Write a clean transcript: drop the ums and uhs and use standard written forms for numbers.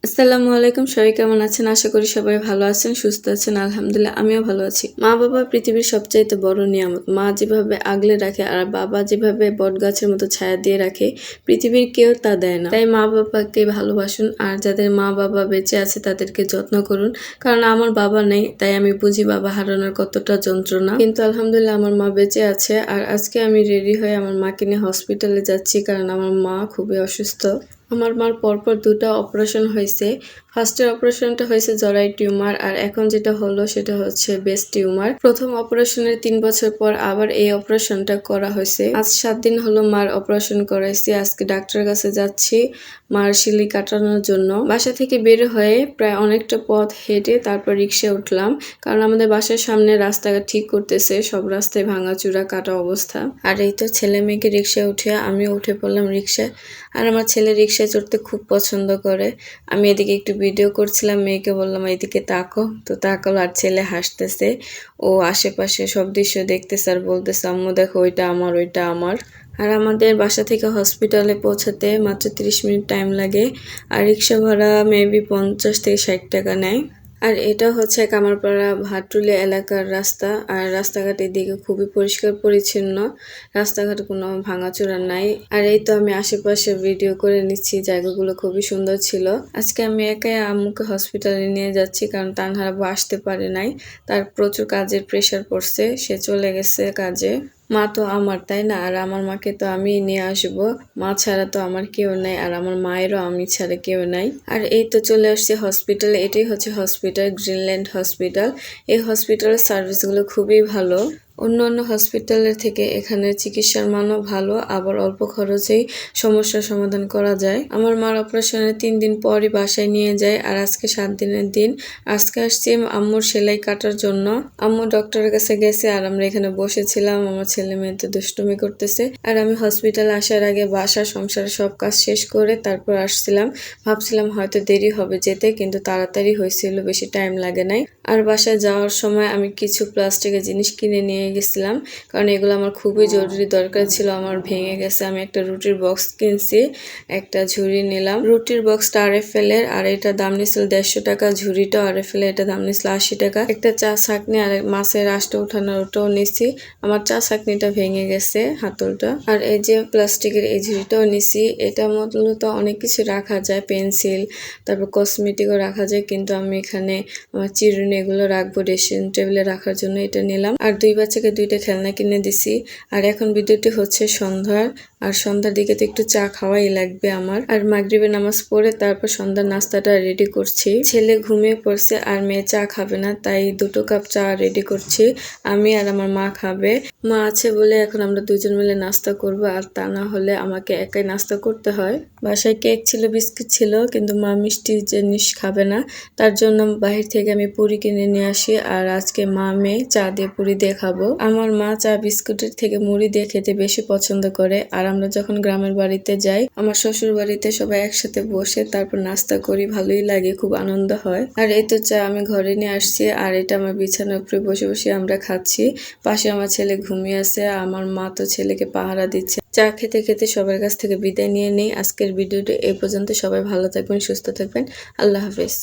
আসসালামু আলাইকুম, সবাই কেমন আছেন? আশা করি সবাই ভালো আছেন, সুস্থ আছেন। আলহামদুলিল্লাহ আমিও ভালো আছি। মা-বাবা পৃথিবীর সবচাইতে বড় নিয়ামত। মা যেভাবে আগলে রাখে আর বাবা যেভাবে বটগাছের মতো ছায়া দিয়ে রাখে, পৃথিবীর কেউ তা দেয় না। তাই মা-বাবাকে ভালোবাসুন আর যাদের মা-বাবা বেঁচে আছে তাদেরকে যত্ন করুন। কারণ আমার বাবা নেই, তাই আমি বুঝি বাবা হারানোর কতটা যন্ত্রণা। কিন্তু আলহামদুলিল্লাহ আমার মা বেঁচে আছে। আর আজকে আমি রেডি হয়ে আমার মাকে নিয়ে হসপিটালে যাচ্ছি, কারণ আমার মা খুবই অসুস্থ। আমার মার পরপর ২ টা অপারেশন হয়েছে। ফার্স্টের অপারেশনটা হয়েছে জরায়ু টিউমার, আর এখন যেটা হলো সেটা হচ্ছে ব্রেস্ট টিউমার। প্রথম অপারেশনের ৩ বছর পর আবার এই অপারেশনটা করা হয়েছে। আজ ৭ দিন হলো মার অপারেশন করাইছি। আজকে ডাক্তারের কাছে যাচ্ছি মার সিলি কাটানোর জন্য। বাসা থেকে বের হয়ে প্রায় অনেকটা পথ হেঁটে তারপর রিক্সায় উঠলাম, কারণ আমাদের বাসার সামনে রাস্তাঘাট ঠিক করতেছে, সব রাস্তায় ভাঙাচুরা কাটা অবস্থা। আর এই তো ছেলে মেয়েকে রিক্সায় উঠে আমিও উঠে পড়লাম রিক্সায়। আর আমার ছেলে রিক্সায় চড়তে খুব পছন্দ করে। আমি এদিকে একটু ভিডিও করছিলাম, মেয়েকে বললাম এদিকে তাকো, তো তাকালো আর ছেলে হাসতেছে। ও আশেপাশে সব দৃশ্য দেখতেছে আর বলতেছে আম্মু দেখো ওইটা আমার, ওইটা আমার। আর আমাদের বাসা থেকে হসপিটালে পৌঁছাতে মাত্র ৩০ মিনিট টাইম লাগে। আর রিক্সা ভাড়া মেবি ৫০ থেকে ৬০ টাকা নেয়। আর এটা হচ্ছে কামারপাড়া ভাটুলি এলাকার রাস্তা। আর রাস্তাঘাটের দিকে খুবই পরিষ্কার পরিচ্ছন্ন, রাস্তাঘাটে কোনো ভাঙাচোরা নাই। আর এই তো আমি আশেপাশে ভিডিও করে নিচ্ছি, জায়গাগুলো খুবই সুন্দর ছিল। আজকে আমি একাই আম্মুকে হসপিটালে নিয়ে যাচ্ছি, কারণ তানহারা আসতে পারে নাই, তার প্রচুর কাজের প্রেশার পড়ছে, সে চলে গেছে কাজে। মা তো আমার, তাই না? আর আমার মাকে তো আমি নিয়ে আসবো, মা ছাড়া তো আমার কেউ নাই, আর আমার মায়েরও আমি ছাড়া কেউ নাই। আর এই তো চলে আসছি হসপিটালে। এটাই হচ্ছে হসপিটাল, গ্রিনল্যান্ড হসপিটাল। এই হসপিটালের সার্ভিসগুলো খুবই ভালো। অন্যান্য হসপিটালের থেকে এখানে চিকিৎসার মানও ভালো, আবার অল্প খরচেই সমস্যার সমাধান করা যায়। আমার মার অপারেশনের ৩ দিন পরই বাসায় নিয়ে যায়, আর আজকে ৭ দিনের দিন। আজকে আসছি আম্মুর সেলাই কাটার জন্য। আম্মু ডক্টরের কাছে গেছে আর আমরা এখানে বসেছিলাম, আমার ছেলে মেয়ে তো দুষ্টুমি করতেছে। আর আমি হসপিটালে আসার আগে বাসা সংসারের সব কাজ শেষ করে তারপর আসছিলাম। ভাবছিলাম হয়তো দেরি হবে যেতে, কিন্তু তাড়াতাড়ি হয়েছিল, বেশি টাইম লাগে নাই। আর বাসায় যাওয়ার সময় আমি কিছু প্লাস্টিকের জিনিস কিনে নিয়ে গেছিলাম, কারণ এগুলো আমার খুবই জরুরি দরকার ছিল। আমার ভেঙে গেছে। আমি একটা রুটির বক্স কিনছি, একটা ঝুড়ি নিলাম। রুটির বক্সটা RFL এর, আর এটা দাম নিছিল 150 টাকা। ঝুড়িটা RFL এর, এটা দাম নিছিল 80 টাকা। একটা চা ছাঁকনি আর মাছের আঁশটা উঠানোর ওটাও নিছি। আমার চা ছাঁকনিটা ভেঙে গেছে, হাতলটা। আর এই যে প্লাস্টিকের এই ঝুড়িটাও নিছি। এটা মূলত অনেক কিছু রাখা যায়, পেন্সিল, তারপর কসমেটিকও রাখা যায়, কিন্তু আমি এখানে আমার চিরুনি এগুলো রাখবো ড্রেসিং টেবিলে রাখার জন্য এটা নিলাম। আর 2 বাচ্চাকে 2টা খেলনা কিনে দিছি। আর এখন ভিডিওটি হচ্ছে সন্ধ্যার, আর সন্ধ্যার দিকে তো একটু চা খাওয়াই লাগবে আমার। আর মাগরিবের নামাজ পড়ে তারপর সন্ধ্যার নাস্তাটা রেডি করছি। ছেলে ঘুমিয়ে পড়ছে আর মেয়ে চা খাবে না, তাই 2 কাপ চা রেডি করছি। আমি আর আমার মা খাবে। মা আছে বলে এখন আমরা 2জন মিলে নাস্তা করব, আর তা না হলে আমাকে একাই নাস্তা করতে হয়। বাসায় কেক ছিল, বিস্কিট ছিল, কিন্তু মা মিষ্টি জিনিস খাবে না, তার জন্য বাহির থেকে আমি পুরি কিনে নিয়ে আসি। আর আজকে মা মেয়ে চা দিয়ে পুরি দিয়ে খাবো। আমার মা চা বিস্কুটের থেকে মুড়ি দিয়ে খেতে বেশি পছন্দ করে। আর আমরা যখন গ্রামের বাড়িতে যাই, আমার শ্বশুর বাড়িতে সবাই একসাথে বসে তারপর নাস্তা করি, ভালোই লাগে, খুব আনন্দ হয়। আর এই তো চা আমি ঘরে নিয়ে আসছি, আর এটা আমার বিছানার উপরে বসে বসে আমরা খাচ্ছি। পাশে আমার ছেলে ঘুমিয়ে আছে, আমার মা তো ছেলেকে পাহারা দিচ্ছে। চা খেতে খেতে সবার কাছ থেকে বিদায় নিয়ে নেই। আজকের ভিডিওটি এই পর্যন্ত। সবাই ভালো থাকবেন, সুস্থ থাকবেন। আল্লাহ হাফেজ।